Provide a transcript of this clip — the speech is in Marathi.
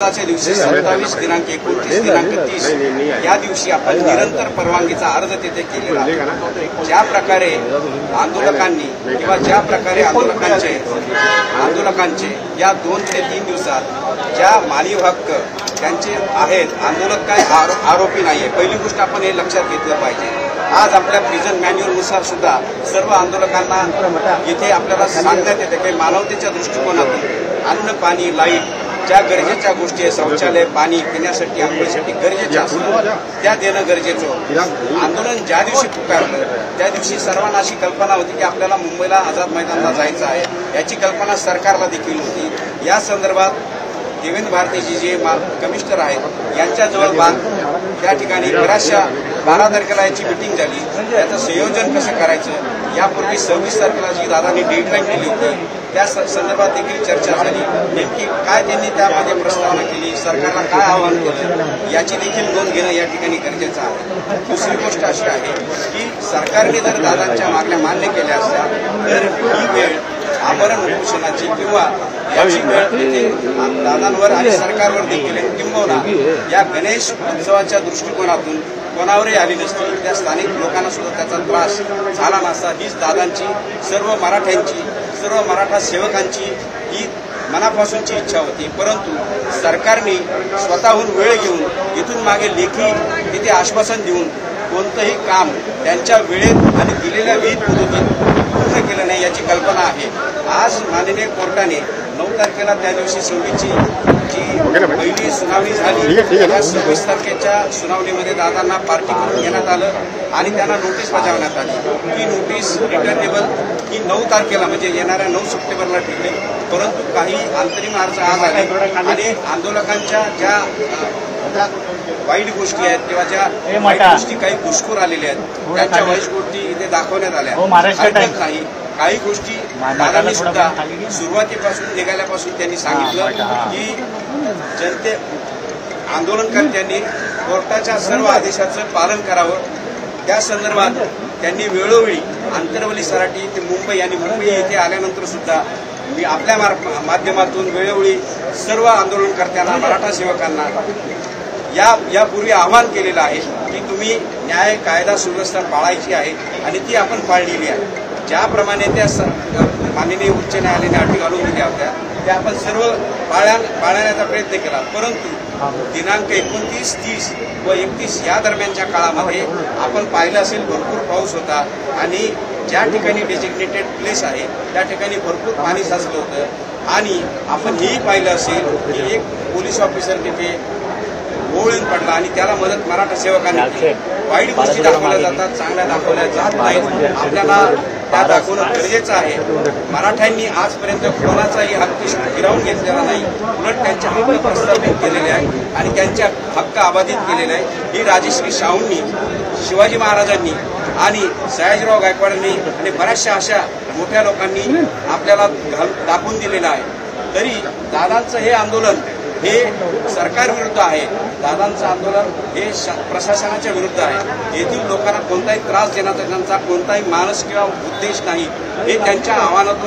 आजच्या दिवशी 27 दिनांक 29 दिनांक 30 या दिवशी आपण निरंतर परवानगीचा अर्ज तिथे केलेला आहे। ज्या प्रकारे आंदोलकांनी किंवा ज्या प्रकारे आंदोलकांचे या 2 ते 3 दिवसात ज्या मानवी हक्क त्यांचे आहेत, आंदोलक काय आरोपी नाहीये। पहिली गोष्ट आपण हे लक्षात घेतलं पाहिजे। आज आपल्या प्रिझन मॅन्युअलनुसार सुद्धा सर्व आंदोलकांना इथे आपल्याला सांगण्यात येते की मानवतेच्या दृष्टिकोनातून अन्न, पाणी, लाईट ज्या गरजेच्या गोष्टी आहे, शौचालय, पाणी पिण्यासाठी, आंघोळीसाठी गरजेच्या असतात त्या देणं गरजेचं होतं। आंदोलन ज्या दिवशी पुकारलं त्या दिवशी सर्वांना अशी कल्पना होती की आपल्याला मुंबईला आझाद मैदानाला जायचं आहे, याची कल्पना सरकारला देखील होती। या संदर्भात देवेंद्र भारतीजी जे कमिशनर आहेत यांच्याजवळ त्या ठिकाणी बऱ्याचशा 12 तारखेला याची मिटिंग झाली। त्याचं संयोजन कसं करायचं यापूर्वी 26 तारखेला जी दादांनी डेडलाईन केली होती त्या संदर्भात देखील चर्चा झाली। नेमकी काय त्यांनी त्यामध्ये प्रस्तावना केली, सरकारला काय आवाहन केलं याची देखील नोंद घेणं या ठिकाणी गरजेचं आहे। दुसरी गोष्ट अशी आहे की सरकारने जर दादांच्या मागण्या मान्य केल्या असत्या तर ही वेळ आमरण उपोषणाची किंवा याची वेळ दादांवर आणि सरकारवर देखील किंबहुना या गणेश उत्सवाच्या दृष्टिकोनातून कोणावरही आली नसती, त्या स्थानिक लोकांना सुद्धा त्याचा त्रास झाला नसता। हीच दादांची, सर्व मराठ्यांची, सर्व मराठा सेवकांची ही मनापासूनची इच्छा होती। परंतु सरकारने स्वतःहून वेळ घेऊन इथून मागे लेखी तिथे आश्वासन देऊन कोणतंही काम त्यांच्या वेळेत आणि दिलेल्या विहित मुदतीत पूर्ण केलं नाही याची कल्पना आहे। आज माननीय कोर्टाने 9 तारखेला त्या दिवशी 26ची जी पहिली सुनावणी झाली त्या 26 तारखेच्या सुनावणीमध्ये दादांना पार्टी करून घेण्यात आलं आणि त्यांना नोटीस बजावण्यात आली। ही नोटीस रिटर्नेबल ही 9 तारखेला म्हणजे येणाऱ्या 9 सप्टेंबरला ठेवली। परंतु काही अंतरिम अर्ज आज आले आणि आंदोलकांच्या ज्या वाईट गोष्टी आहेत किंवा ज्या वाईट गोष्टी काही घुसखोर आलेल्या आहेत त्यांच्या वाईट गोष्टी इथे दाखवण्यात आल्या नाही। काही गोष्टी दादांनी सुद्धा सुरुवातीपासून निघाल्यापासून त्यांनी सांगितलं की आंदोलनकर्त्यांनी कोर्टाच्या सर्व आदेशाचं पालन करावं। त्या संदर्भात त्यांनी वेळोवेळी आंतरवली सराटी ते मुंबई आणि मुंबई येथे आल्यानंतर सुद्धा मी आपल्या माध्यमातून वेळोवेळी सर्व आंदोलनकर्त्यांना, मराठा सेवकांना यापूर्वी आवाहन केलेलं आहे की तुम्ही न्याय, कायदा, सुव्यवस्था पाळायची आहे आणि ती आपण पाळलेली आहे। ज्याप्रमाणे त्या माननीय उच्च न्यायालयाने अटी घालून दिल्या होत्या त्या आपण सर्व पाळण्याचा प्रयत्न केला। परंतु दिनांक 29, 30 व 31 या दरम्यानच्या काळामध्ये आपण पाहिलं असेल भरपूर पाऊस होता आणि ज्या ठिकाणी डेजिग्नेटेड प्लेस आहे त्या ठिकाणी भरपूर पाणी साचलं होतं आणि आपण हेही पाहिलं असेल की एक पोलीस ऑफिसर तिथे ओळून पडला आणि त्याला मदत मराठा सेवकांनी केली। वाईट गोष्टी दाखवल्या जातात, चांगल्या दाखवल्या जात नाहीत, आपल्याला त्या दाखवणं गरजेचं आहे। मराठ्यांनी आजपर्यंत कोणाचाही हक्क हिरावून घेतलेला नाही, उलट त्यांचे हक्क प्रस्थापित केलेले आहे आणि त्यांचे हक्क अबाधित केलेले आहे। ही राजश्री शाहूंनी, शिवाजी महाराजांनी आणि सयाजीराव गायकवाडांनी आणि बऱ्याचशा अशा मोठ्या लोकांनी आपल्याला दाखवून दिलेलं आहे। तरी दादांचं हे आंदोलन हे सरकारविरुद्ध आहे, दादांचं आंदोलन हे प्रशासनाच्या विरुद्ध आहे। येथील लोकांना कोणताही त्रास देण्याचा त्यांचा कोणताही मानस किंवा उद्देश नाही, हे त्यांच्या आव्हानातून